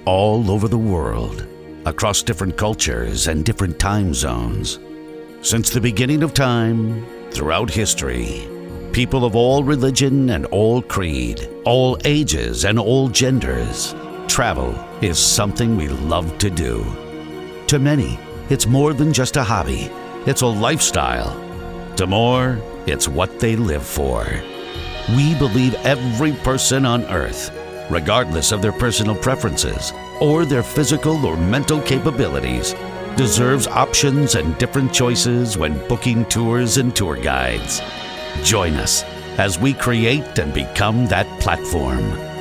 all over the world, across different cultures and different time zones. Since the beginning of time, throughout history, people of all religion and all creed, all ages and all genders, travel is something we love to do. To many, it's more than just a hobby. It's a lifestyle. To more, it's what they live for. We believe every person on Earth, regardless of their personal preferences or their physical or mental capabilities, deserves options and different choices when booking tours and tour guides. Join us as we create and become that platform.